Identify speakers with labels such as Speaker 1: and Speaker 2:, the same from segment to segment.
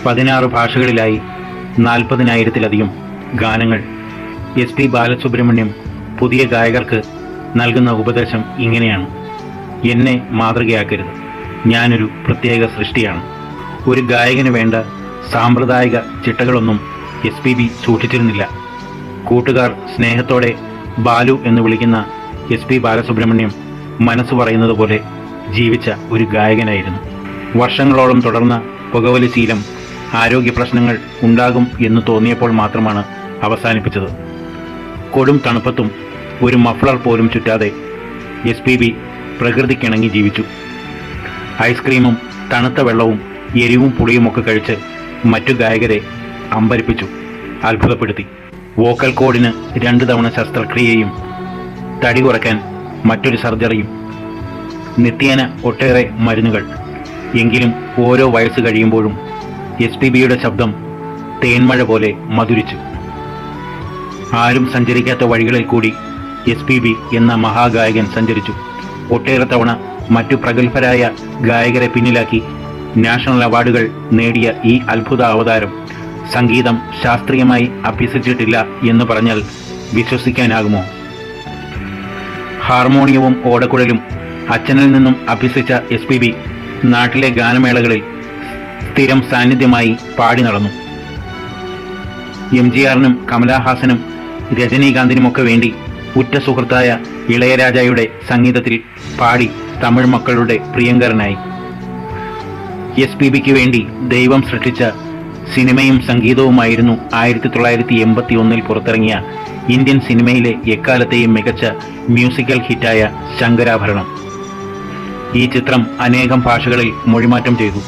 Speaker 1: 16 ഭാഷകളിലായി 40,000-ത്തിലധികം ഗാനങ്ങൾ. SP ബാലസുബ്രഹ്മണ്യം പുതിയ ഗായകർക്ക് നൽകുന്ന ഉപദേശം ഇങ്ങനെയാണ്: എന്നെ മാതൃകയാക്കരുത്, ഞാനൊരു പ്രത്യേക സൃഷ്ടിയാണ്. ഒരു ഗായകന് വേണ്ട സാമ്പ്രദായിക ചിട്ടകളൊന്നും SPB സൂക്ഷിച്ചിരുന്നില്ല. കൂട്ടുകാർ സ്നേഹത്തോടെ ബാലു എന്ന് വിളിക്കുന്ന SP ബാലസുബ്രഹ്മണ്യം മനസ്സ് പറയുന്നത് പോലെ ജീവിച്ച ഒരു ഗായകനായിരുന്നു. വർഷങ്ങളോളം തുടർന്ന പുകവലി ശീലം ആരോഗ്യ പ്രശ്നങ്ങൾ ഉണ്ടാകും എന്ന് തോന്നിയപ്പോൾ മാത്രമാണ് അവസാനിപ്പിച്ചത്. കൊടും തണുപ്പത്തും ഒരു മഫ്ലർ പോലും ചുറ്റാതെ SPB പ്രകൃതിക്കിണങ്ങി ജീവിച്ചു. ഐസ്ക്രീമും തണുത്ത വെള്ളവും എരിവും പുളിയുമൊക്കെ കഴിച്ച് മറ്റു ഗായകരെ അമ്പരിപ്പിച്ചു, അത്ഭുതപ്പെടുത്തി. വോക്കൽ കോഡിന് 2 തവണ ശസ്ത്രക്രിയയും തടി കുറയ്ക്കാൻ മറ്റൊരു സർജറിയും, നിത്യേന ഒട്ടേറെ മരുന്നുകൾ. എങ്കിലും ഓരോ വയസ്സ് കഴിയുമ്പോഴും SPBയുടെ ശബ്ദം തേന്മഴ പോലെ മധുരിച്ചു. ആരും സഞ്ചരിക്കാത്ത വഴികളിൽ കൂടി SPB എന്ന മഹാഗായകൻ സഞ്ചരിച്ചു. ഒട്ടേറെ തവണ മറ്റു പ്രഗത്ഭരായ ഗായകരെ പിന്നിലാക്കി നാഷണൽ അവാർഡുകൾ നേടിയ ഈ അത്ഭുത അവതാരം സംഗീതം ശാസ്ത്രീയമായി അഭ്യസിച്ചിട്ടില്ല എന്ന് പറഞ്ഞാൽ വിശ്വസിക്കാനാകുമോ? ഹാർമോണിയവും ഓടക്കുഴലും അച്ഛനിൽ നിന്നും അഭ്യസിച്ച SPB നാട്ടിലെ ഗാനമേളകളിൽ സ്ഥിരം സാന്നിധ്യമായി പാടി നടന്നു. MGRനും കമലഹാസനും രജനീകാന്തിനുമൊക്കെ വേണ്ടി ഉറ്റ സുഹൃത്തായ ഇളയരാജയുടെ സംഗീതത്തിൽ പാടി തമിഴ് മക്കളുടെ പ്രിയങ്കരനായി. SPBക്ക് വേണ്ടി ദൈവം സൃഷ്ടിച്ച സിനിമയും സംഗീതവുമായിരുന്നു 1981 പുറത്തിറങ്ങിയ ഇന്ത്യൻ സിനിമയിലെ എക്കാലത്തെയും മികച്ച മ്യൂസിക്കൽ ഹിറ്റായ ശങ്കരാഭരണം. ഈ ചിത്രം അനേകം ഭാഷകളിൽ മൊഴിമാറ്റം ചെയ്തു.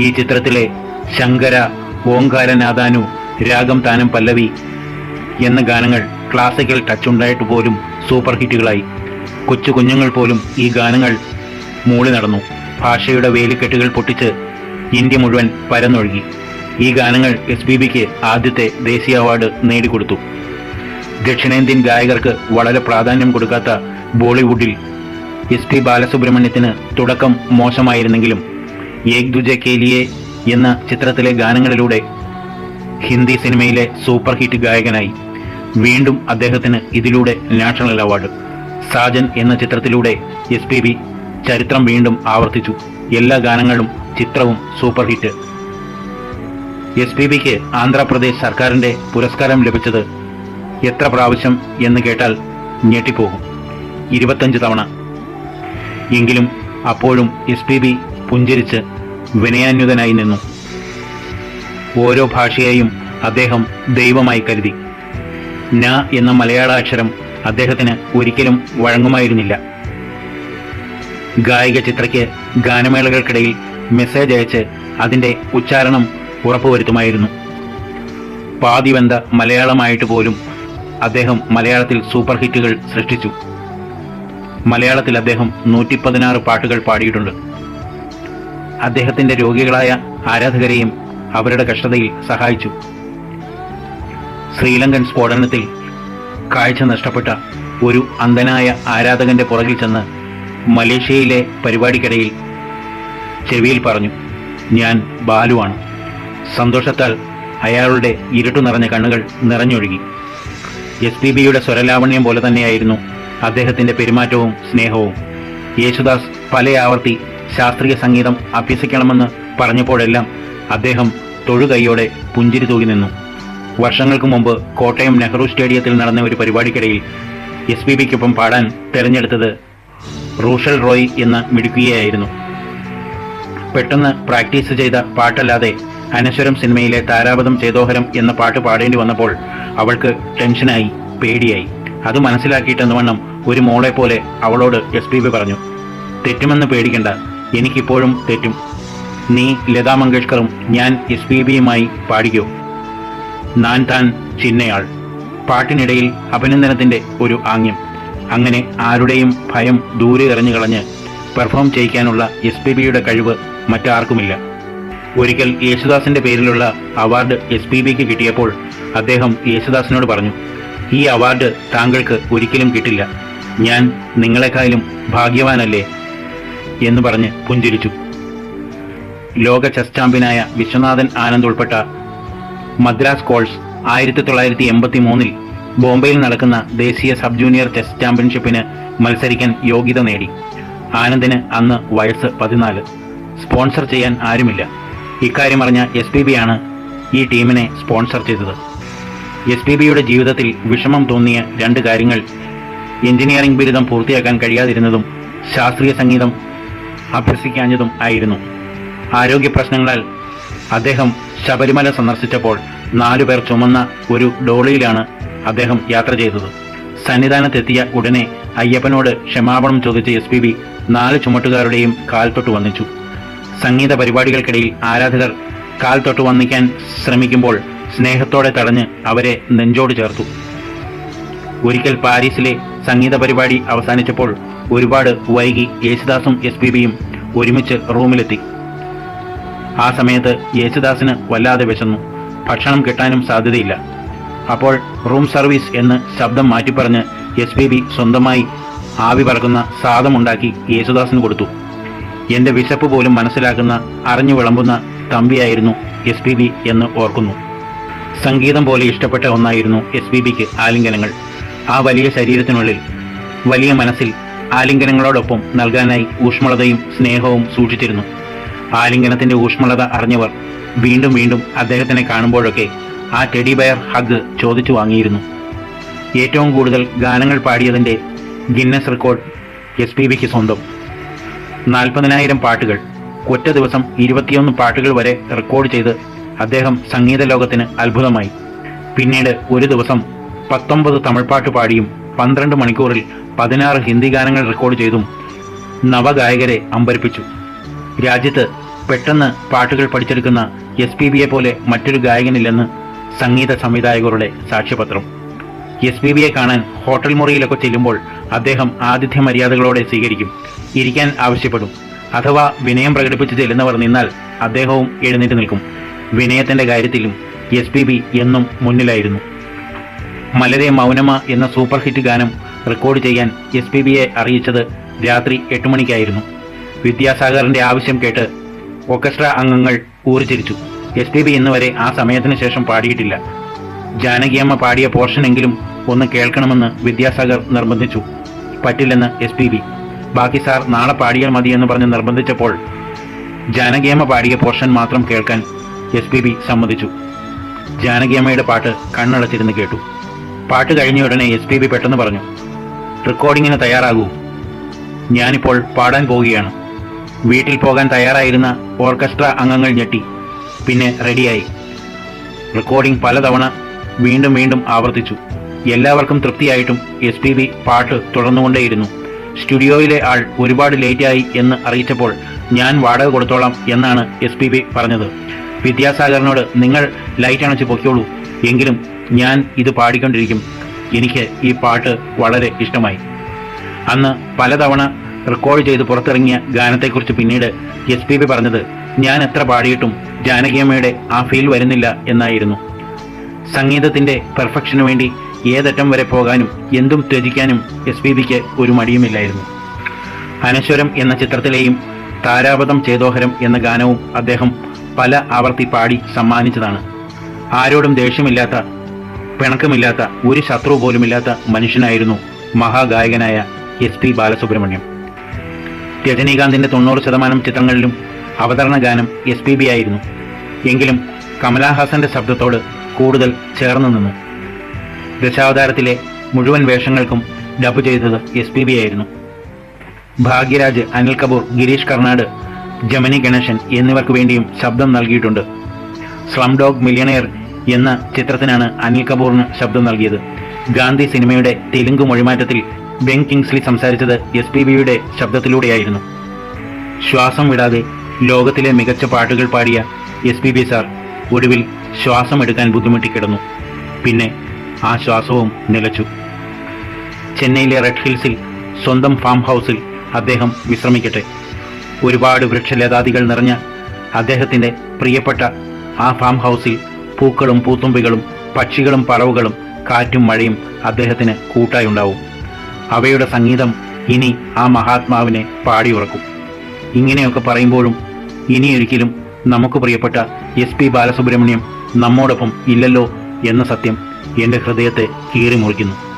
Speaker 1: ഈ ചിത്രത്തിലെ ശങ്കര, ഓംകാരനാദാനു, രാഗം താനം പല്ലവി എന്ന ഗാനങ്ങൾ ക്ലാസിക്കൽ ടച്ചുണ്ടായിട്ട് പോലും സൂപ്പർ ഹിറ്റുകളായി. കൊച്ചു കുഞ്ഞുങ്ങൾ പോലും ഈ ഗാനങ്ങൾ മൂളി നടന്നു. ഭാഷയുടെ വേലിക്കെട്ടുകൾ പൊട്ടിച്ച് ഇന്ത്യ മുഴുവൻ പരന്നൊഴുകി. ഈ ഗാനങ്ങൾ SPBക്ക് ആദ്യത്തെ ദേശീയ അവാർഡ് നേടിക്കൊടുത്തു. ദക്ഷിണേന്ത്യൻ ഗായകർക്ക് വളരെ പ്രാധാന്യം കൊടുക്കാത്ത ബോളിവുഡിൽ SP ബാലസുബ്രഹ്മണ്യത്തിന് തുടക്കം മോശമായിരുന്നെങ്കിലും ഏക് ദുജെ കെ ലിയെ എന്ന ചിത്രത്തിലെ ഗാനങ്ങളിലൂടെ ഹിന്ദി സിനിമയിലെ സൂപ്പർ ഹിറ്റ് ഗായകനായി. വീണ്ടും അദ്ദേഹത്തിന് ഇതിലൂടെ നാഷണൽ അവാർഡ്. സാജൻ എന്ന ചിത്രത്തിലൂടെ SPB ചരിത്രം വീണ്ടും ആവർത്തിച്ചു. എല്ലാ ഗാനങ്ങളും ചിത്രവും സൂപ്പർ ഹിറ്റ്. SPBക്ക് ആന്ധ്രാപ്രദേശ് സർക്കാരിൻ്റെ പുരസ്കാരം ലഭിച്ചത് എത്ര പ്രാവശ്യം എന്ന് കേട്ടാൽ ഞെട്ടിപ്പോകും. 25 തവണ. എങ്കിലും അപ്പോഴും SPB പുഞ്ചിരിച്ച് വിനയാന്വിതനായി നിന്നു. ഓരോ ഭാഷയെയും അദ്ദേഹം ദൈവമായി കരുതി. ന എന്ന മലയാള അക്ഷരം അദ്ദേഹത്തിന് ഒരിക്കലും വഴങ്ങുമായിരുന്നില്ല. ഗായിക ചിത്രയ്ക്ക് ഗാനമേളകൾക്കിടയിൽ മെസ്സേജ് അയച്ച് അതിൻ്റെ ഉച്ചാരണം ഉറപ്പുവരുത്തുമായിരുന്നു. പാതിവെന്ത മലയാളമായിട്ട് പോലും അദ്ദേഹം മലയാളത്തിൽ സൂപ്പർ ഹിറ്റുകൾ സൃഷ്ടിച്ചു. മലയാളത്തിൽ അദ്ദേഹം 116 പാട്ടുകൾ പാടിയിട്ടുണ്ട്. അദ്ദേഹത്തിൻ്റെ രോഗികളായ ആരാധകരെയും അവരുടെ കഷ്ടതയിൽ സഹായിച്ചു. ശ്രീലങ്കൻ സ്ഫോടനത്തിൽ കാഴ്ച നഷ്ടപ്പെട്ട ഒരു അന്ധനായ ആരാധകന്റെ പുറകിൽ ചെന്ന് മലേഷ്യയിലെ പരിപാടിക്കിടയിൽ ചെവിയിൽ പറഞ്ഞു, ഞാൻ ബാലുവാണ്. സന്തോഷത്താൽ അയാളുടെ ഇരുട്ടു നിറഞ്ഞ കണ്ണുകൾ നിറഞ്ഞൊഴുകി. SPBയുടെ സ്വരലാവണ്യം പോലെ തന്നെയായിരുന്നു അദ്ദേഹത്തിൻ്റെ പെരുമാറ്റവും സ്നേഹവും. യേശുദാസ് പല ആവർത്തി ശാസ്ത്രീയ സംഗീതം അഭ്യസിക്കണമെന്ന് പറഞ്ഞപ്പോഴെല്ലാം അദ്ദേഹം തൊഴുകൈയോടെ പുഞ്ചിരി തൂകി നിന്നു. വർഷങ്ങൾക്ക് മുമ്പ് കോട്ടയം നെഹ്റു സ്റ്റേഡിയത്തിൽ നടന്ന ഒരു പരിപാടിക്കിടയിൽ SPBക്കൊപ്പം പാടാൻ തിരഞ്ഞെടുത്തത് റൂഷൽ റോയ് എന്ന മിടുക്കിയായിരുന്നു. പെട്ടെന്ന് പ്രാക്ടീസ് ചെയ്ത പാട്ടല്ലാതെ അനശ്വരം സിനിമയിലെ താരാപഥം ചേതോഹരം എന്ന പാട്ട് പാടേണ്ടി വന്നപ്പോൾ അവൾക്ക് ടെൻഷനായി, പേടിയായി. അത് മനസ്സിലാക്കിയിട്ടെന്ന വണ്ണം ഒരു മോളെ പോലെ അവളോട് SPB പറഞ്ഞു, തെറ്റുമെന്ന് പേടിക്കണ്ട, എനിക്കിപ്പോഴും തെറ്റും. നീ ലതാ മങ്കേഷ്കറും ഞാൻ SPBയുമായി പാടിക്കോ. നാൻ താൻ ചിന്നയാൾ. പാട്ടിനിടയിൽ അഭിനന്ദനത്തിൻ്റെ ഒരു ആംഗ്യം. അങ്ങനെ ആരുടെയും ഭയം ദൂരെ എറിഞ്ഞു കളഞ്ഞ് പെർഫോം ചെയ്യിക്കാനുള്ള SPBയുടെ കഴിവ് മറ്റാർക്കുമില്ല. ഒരിക്കൽ യേശുദാസിൻ്റെ പേരിലുള്ള അവാർഡ് SPBക്ക് കിട്ടിയപ്പോൾ അദ്ദേഹം യേശുദാസിനോട് പറഞ്ഞു, ഈ അവാർഡ് താങ്കൾക്ക് ഒരിക്കലും കിട്ടില്ല, ഞാൻ നിങ്ങളെക്കാളും ഭാഗ്യവാനല്ലേ എന്ന് പറഞ്ഞ് പുഞ്ചിരിച്ചു. ലോക ചെസ് ചാമ്പ്യനായ വിശ്വനാഥൻ ആനന്ദ് ഉൾപ്പെട്ട മദ്രാസ് കോൾസ് 1983 ബോംബെയിൽ നടക്കുന്ന ദേശീയ സബ് ജൂനിയർ ചെസ് ചാമ്പ്യൻഷിപ്പിന് മത്സരിക്കാൻ യോഗ്യത നേടി. ആനന്ദിന് അന്ന് വയസ്സ് 14. സ്പോൺസർ ചെയ്യാൻ ആരുമില്ല. ഇക്കാര്യമറിഞ്ഞ SPB ആണ് ഈ ടീമിനെ സ്പോൺസർ ചെയ്തത്. SPBയുടെ ജീവിതത്തിൽ വിഷമം തോന്നിയ 2 കാര്യങ്ങൾ എഞ്ചിനീയറിംഗ് ബിരുദം പൂർത്തിയാക്കാൻ കഴിയാതിരുന്നതും ശാസ്ത്രീയ സംഗീതം അഭ്യസിക്കാഞ്ഞതും ആയിരുന്നു. ആരോഗ്യ പ്രശ്നങ്ങളാൽ അദ്ദേഹം ശബരിമല സന്ദർശിച്ചപ്പോൾ 4 പേർ ചുമന്ന ഒരു ഡോളിയിലാണ് അദ്ദേഹം യാത്ര ചെയ്തത്. സന്നിധാനത്തെത്തിയ ഉടനെ അയ്യപ്പനോട് ക്ഷമാപണം ചോദിച്ച SPB 4 ചുമട്ടുകാരുടെയും കാൽ തൊട്ട് വന്ദിച്ചു. സംഗീത പരിപാടികൾക്കിടയിൽ ആരാധകർ കാൽ തൊട്ട് വന്ദിക്കാൻ ശ്രമിക്കുമ്പോൾ സ്നേഹത്തോടെ തടഞ്ഞ് അവരെ നെഞ്ചോട് ചേർത്തു. ഒരിക്കൽ പാരീസിലെ സംഗീത പരിപാടി അവസാനിച്ചപ്പോൾ ഒരുപാട് വൈകി യേശുദാസും SPBയും ഒരുമിച്ച് റൂമിലെത്തി. ആ സമയത്ത് യേശുദാസിന് വല്ലാതെ വിശന്നു. ഭക്ഷണം കിട്ടാനും സാധ്യതയില്ല. അപ്പോൾ റൂം സർവീസ് എന്ന് ശബ്ദം മാറ്റിപ്പറഞ്ഞ് SPB സ്വന്തമായി ആവി പറക്കുന്ന സാദമുണ്ടാക്കി യേശുദാസിന് കൊടുത്തു. എൻ്റെ വിശപ്പ് പോലും മനസ്സിലാക്കുന്ന അറിഞ്ഞു വിളമ്പുന്ന തമ്പിയായിരുന്നു SPB എന്ന് ഓർക്കുന്നു. സംഗീതം പോലെ ഇഷ്ടപ്പെട്ട ഒന്നായിരുന്നു SPBക്ക് ആലിംഗനങ്ങൾ. ആ വലിയ ശരീരത്തിനുള്ളിൽ, വലിയ മനസ്സിൽ ആലിംഗനങ്ങളോടൊപ്പം നൽകാനായി ഊഷ്മളതയും സ്നേഹവും സൂക്ഷിച്ചിരുന്നു. ആലിംഗനത്തിൻ്റെ ഊഷ്മളത അറിഞ്ഞവർ വീണ്ടും വീണ്ടും അദ്ദേഹത്തിനെ കാണുമ്പോഴൊക്കെ ആ ടെഡി ബെയർ ഹഗ് ചോദിച്ചു വാങ്ങിയിരുന്നു. ഏറ്റവും കൂടുതൽ ഗാനങ്ങൾ പാടിയതിൻ്റെ ഗിന്നസ് റെക്കോർഡ് SPBക്ക് സ്വന്തം. 40,000 പാട്ടുകൾ, ഒറ്റ ദിവസം 21 പാട്ടുകൾ വരെ റെക്കോർഡ് ചെയ്ത് അദ്ദേഹം സംഗീത ലോകത്തിന് അത്ഭുതമായി. പിന്നീട് ഒരു ദിവസം 19 തമിഴ് പാട്ട് പാടിയും 12 മണിക്കൂറിൽ 16 ഹിന്ദി ഗാനങ്ങൾ റെക്കോർഡ് ചെയ്തും നവഗായകരെ അമ്പരിപ്പിച്ചു. രാജ്യത്ത് പെട്ടെന്ന് പാട്ടുകൾ പഠിച്ചെടുക്കുന്ന SPBയെ പോലെ മറ്റൊരു ഗായകനില്ലെന്ന് സംഗീത സംവിധായകരുടെ സാക്ഷ്യപത്രം. SPBയെ കാണാൻ ഹോട്ടൽ മുറിയിലൊക്കെ ചെല്ലുമ്പോൾ അദ്ദേഹം ആതിഥ്യ മര്യാദകളോടെ സ്വീകരിക്കും. ഇരിക്കാൻ ആവശ്യപ്പെടും. അഥവാ വിനയം പ്രകടിപ്പിച്ച് ചെല്ലുന്നവർ നിന്നാൽ അദ്ദേഹവും എഴുന്നേറ്റ് നിൽക്കും. വിനയത്തിൻ്റെ കാര്യത്തിലും SPB എന്നും മുന്നിലായിരുന്നു. മലരെ മൗനമ എന്ന സൂപ്പർ ഹിറ്റ് ഗാനം റെക്കോർഡ് ചെയ്യാൻ SPBയെ അറിയിച്ചത് രാത്രി 8 മണിക്കായിരുന്നു. വിദ്യാസാഗറിൻ്റെ ആവശ്യം കേട്ട് ഓർക്കസ്ട്ര അംഗങ്ങൾ ഊറിച്ചിരിച്ചു. SPB ഇന്നുവരെ ആ സമയത്തിന് ശേഷം പാടിയിട്ടില്ല. ജാനകിയമ്മ പാടിയ പോർഷനെങ്കിലും ഒന്ന് കേൾക്കണമെന്ന് വിദ്യാസാഗർ നിർബന്ധിച്ചു. പറ്റില്ലെന്ന് SPB. ബാക്കി സാർ നാളെ പാടിയാൽ മതിയെന്ന് പറഞ്ഞ് നിർബന്ധിച്ചപ്പോൾ ജാനകിയമ്മ പാടിയ പോർഷൻ മാത്രം കേൾക്കാൻ SPB സമ്മതിച്ചു. ജാനകിയമ്മയുടെ പാട്ട് കണ്ണടച്ചിരുന്ന് കേട്ടു. പാട്ട് കഴിഞ്ഞ ഉടനെ SPB പെട്ടെന്ന് പറഞ്ഞു, റെക്കോർഡിങ്ങിന് തയ്യാറാകൂ, ഞാനിപ്പോൾ പാടാൻ പോവുകയാണ്. വീട്ടിൽ പോകാൻ തയ്യാറായിരുന്ന ഓർക്കസ്ട്ര അംഗങ്ങൾ ഞെട്ടി. പിന്നെ റെഡിയായി. റെക്കോർഡിംഗ് പലതവണ വീണ്ടും വീണ്ടും ആവർത്തിച്ചു. എല്ലാവർക്കും തൃപ്തിയായിട്ടും SPB പാട്ട് തുടർന്നുകൊണ്ടേയിരുന്നു. സ്റ്റുഡിയോയിലെ ആൾ ഒരുപാട് ലേറ്റായി എന്ന് അറിയിച്ചപ്പോൾ ഞാൻ വാടക കൊടുത്തോളാം എന്നാണ് SPB പറഞ്ഞത്. വിദ്യാസാഗറിനോട് നിങ്ങൾ ലൈറ്റ് അണച്ച് പൊയ്ക്കോളൂ, എങ്കിലും ഞാൻ ഇത് പാടിക്കൊണ്ടിരിക്കും, എനിക്ക് ഈ പാട്ട് വളരെ ഇഷ്ടമായി. അന്ന് പലതവണ റെക്കോർഡ് ചെയ്ത് പുറത്തിറങ്ങിയ ഗാനത്തെക്കുറിച്ച് പിന്നീട് SPB പറഞ്ഞത്, ഞാൻ എത്ര പാടിയിട്ടും ജാനകിയമ്മയുടെ ആ ഫീൽ വരുന്നില്ല എന്നായിരുന്നു. സംഗീതത്തിൻ്റെ പെർഫെക്ഷനു വേണ്ടി ഏതറ്റം വരെ പോകാനും എന്തും ത്യജിക്കാനും SPBക്ക് ഒരു മടിയുമില്ലായിരുന്നു. അനശ്വരം എന്ന ചിത്രത്തിലെയും താരാപഥം ചേതോഹരം എന്ന ഗാനവും അദ്ദേഹം പല ആവർത്തി പാടി സമ്മാനിച്ചതാണ്. ആരോടും ദേഷ്യമില്ലാത്ത, പിണക്കമില്ലാത്ത, ഒരു ശത്രു പോലുമില്ലാത്ത മനുഷ്യനായിരുന്നു മഹാഗായകനായ SP ബാലസുബ്രഹ്മണ്യം. രജനീകാന്തിൻ്റെ 90% ചിത്രങ്ങളിലും അവതരണ ഗാനം SPB ആയിരുന്നു. എങ്കിലും കമലഹാസന്റെ ശബ്ദത്തോട് കൂടുതൽ ചേർന്ന് നിന്നു. ദശാവതാരത്തിലെ മുഴുവൻ വേഷങ്ങൾക്കും ഡബ് ചെയ്തത് SPB ആയിരുന്നു. ഭാഗ്യരാജ്, അനിൽ കപൂർ, ഗിരീഷ് കർണാട്, ജമിനി ഗണേശൻ എന്നിവർക്ക് വേണ്ടിയും ശബ്ദം നൽകിയിട്ടുണ്ട്. സ്ലം ഡോഗ് മില്യണയർ എന്ന ചിത്രത്തിനാണ് അനിൽ കപൂറിന് ശബ്ദം നൽകിയത്. ഗാന്ധി സിനിമയുടെ തെലുങ്ക് മൊഴിമാറ്റത്തിൽ ബെൻ കിങ്സ്ലി സംസാരിച്ചത് SPBയുടെ ശബ്ദത്തിലൂടെയായിരുന്നു. ശ്വാസം വിടാതെ ലോകത്തിലെ മികച്ച പാട്ടുകൾ പാടിയ SPB സാർ ഒടുവിൽ ശ്വാസം എടുക്കാൻ ബുദ്ധിമുട്ടിക്കിടന്നു. പിന്നെ ആ ശ്വാസവും നിലച്ചു. ചെന്നൈയിലെ റെഡ് ഹിൽസിൽ സ്വന്തം ഫാം ഹൗസിൽ അദ്ദേഹം വിശ്രമിക്കട്ടെ. ഒരുപാട് വൃക്ഷലതാദികൾ നിറഞ്ഞ അദ്ദേഹത്തിൻ്റെ പ്രിയപ്പെട്ട ആ ഫാം ഹൗസിൽ പൂക്കളും പൂത്തുമ്പികളും പക്ഷികളും പറവുകളും കാറ്റും മഴയും അദ്ദേഹത്തിന് കൂട്ടായുണ്ടാവും. അവയുടെ സംഗീതം ഇനി ആ മഹാത്മാവിനെ പാടിയുറക്കും. ഇങ്ങനെയൊക്കെ പറയുമ്പോഴും ഇനിയൊരിക്കലും നമുക്ക് പ്രിയപ്പെട്ട SP ബാലസുബ്രഹ്മണ്യം നമ്മോടൊപ്പം ഇല്ലല്ലോ എന്ന സത്യം എൻ്റെ ഹൃദയത്തെ കീറി മുറിക്കുന്നു.